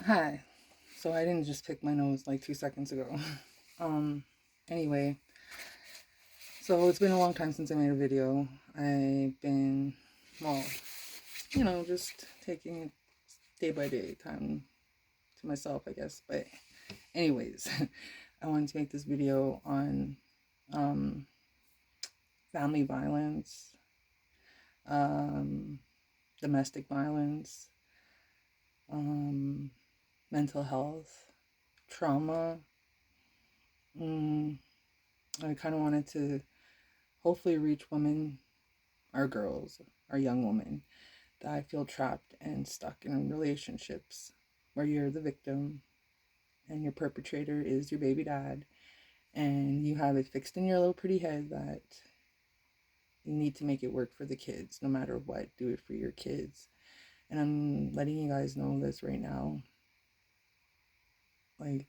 Hi. So I didn't just pick my nose like 2 seconds ago. um, anyway, so it's been a long time since I made a video. I've been, well, just taking it day by day, time to myself, I guess. But anyways, I wanted to make this video on um, family violence, um, domestic violence, um, mental health, trauma. Mm, I kind of wanted to hopefully reach women, our girls, our young women that feel trapped and stuck in relationships where you're the victim and your perpetrator is your baby dad, and you have it fixed in your little pretty head that you need to make it work for the kids no matter what. Do it for your kids. And I'm letting you guys know this right now. Like,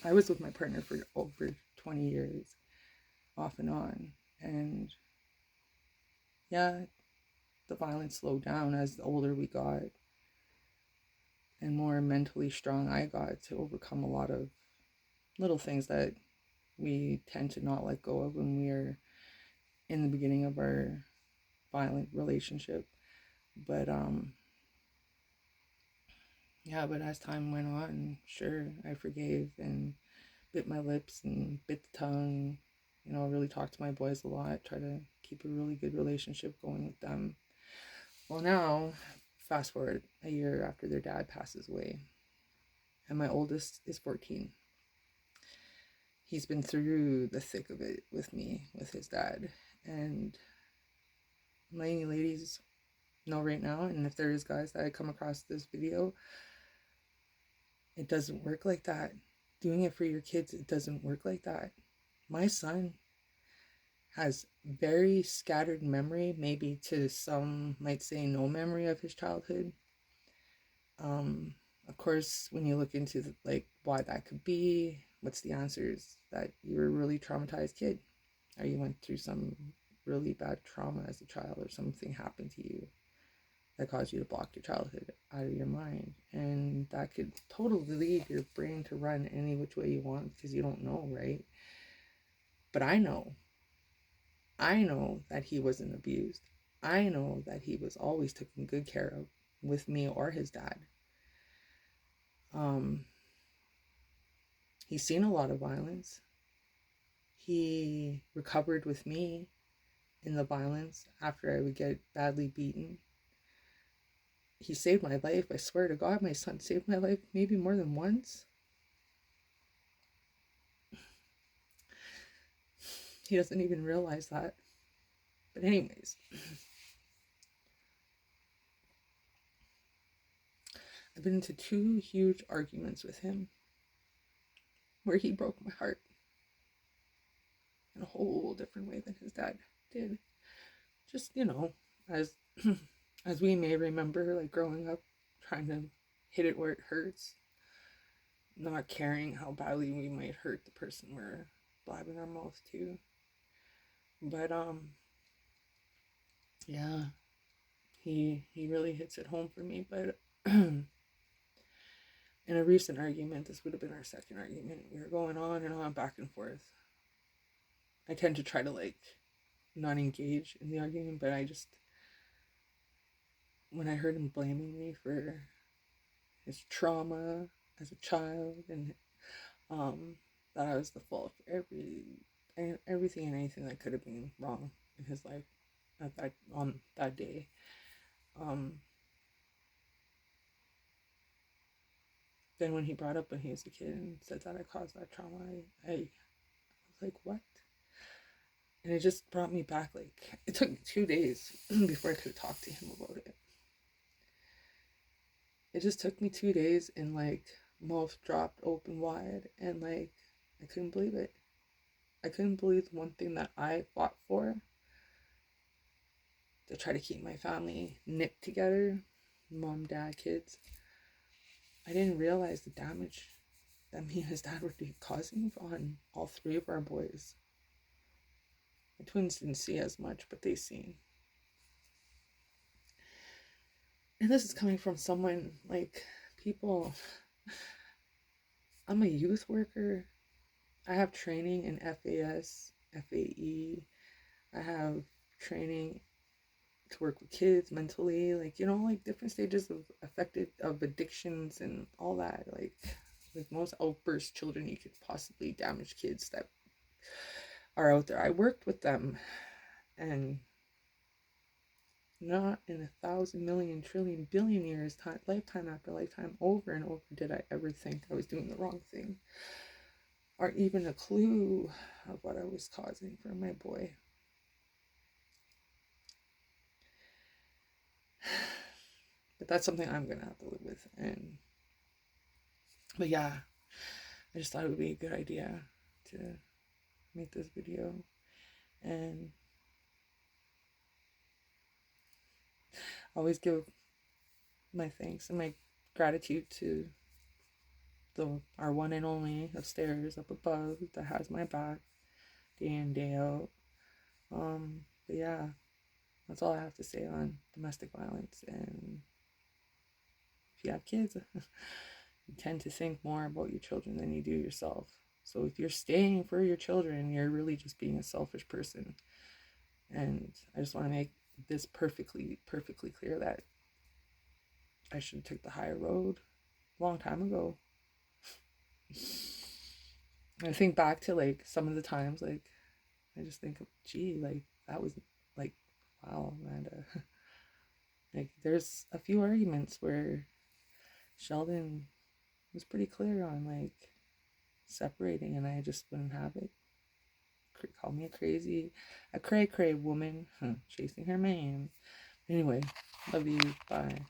I was with my partner for over 20 years, off and on. And yeah, the violence slowed down as the older we got and more mentally strong I got to overcome a lot of little things that we tend to not let go of when we're in the beginning of our violent relationship. But yeah, but as time went on, sure, I forgave and bit my lips and bit the tongue. Really talk to my boys a lot, try to keep a really good relationship going with them. Well, now, fast forward a year after their dad passes away, and my oldest is 14. He's been through the thick of it with me, with his dad. And I'm letting you ladies know right now, and if there is guys that I come across this video, it doesn't work like that. Doing it for your kids, it doesn't work like that. My son has very scattered memory, maybe to some might say no memory of his childhood. Of course, when you look into like why that could be, what's the answers? That you were a really traumatized kid, or you went through some really bad trauma as a child, or something happened to you that caused you to block your childhood out of your mind. And that could totally lead your brain to run any which way you want because you don't know, right? But I know that he wasn't abused. I know that he was always taken good care of with me or his dad. Um, he's seen a lot of violence. He recovered with me in the violence after I would get badly beaten. He saved my life. I swear to God, my son saved my life maybe more than once. He doesn't even realize that. But anyways, I've been into 2 huge arguments with him where he broke my heart in a whole different way than his dad did. Just, as as we may remember, like growing up, trying to hit it where it hurts, not caring how badly we might hurt the person we're blabbing our mouth to. But yeah, he really hits it home for me. But in a recent argument, this would have been our second argument. We were going on and on, back and forth. I tend to try to like not engage in the argument, but when I heard him blaming me for his trauma as a child, and that I was the fault for everything and anything that could have been wrong in his life at that day. Then when he brought up when he was a kid and said that I caused that trauma, I was like, what? And it just brought me back. Like, it took me 2 days before I could talk to him about it. It just took me 2 days, and like mouth dropped open wide, and like I couldn't believe it. I couldn't believe the one thing that I fought for, to try to keep my family knit together, mom, dad, kids. I didn't realize the damage that me and his dad were causing on all 3 of our boys. My twins didn't see as much, but they seen. And this is coming from someone, like, people, I'm a youth worker. I have training in FAS, FAE. I have training to work with kids mentally, like, you know, like different stages of affected of addictions and all that. Like most outburst children, you could possibly damage kids that are out there. I worked with them, and not in 1,000,000,000,000,000,000,000 years, time, lifetime after lifetime, over and over, did I ever think I was doing the wrong thing, or even a clue of what I was causing for my boy. But that's something I'm gonna have to live with. But yeah, I just thought it would be a good idea to make this video, and always give my thanks and my gratitude to our one and only upstairs, up above, that has my back day in, day out. But yeah, that's all I have to say on domestic violence. And if you have kids, you tend to think more about your children than you do yourself. So if you're staying for your children, you're really just being a selfish person. And I just want to make this perfectly clear that I should have took the higher road a long time ago. I think back to like some of the times, like I just think, gee, like that was like, wow, Amanda. Like there's a few arguments where Sheldon was pretty clear on like separating, and I just wouldn't have it. Call me a cray woman, chasing her man. Anyway, love you. Bye.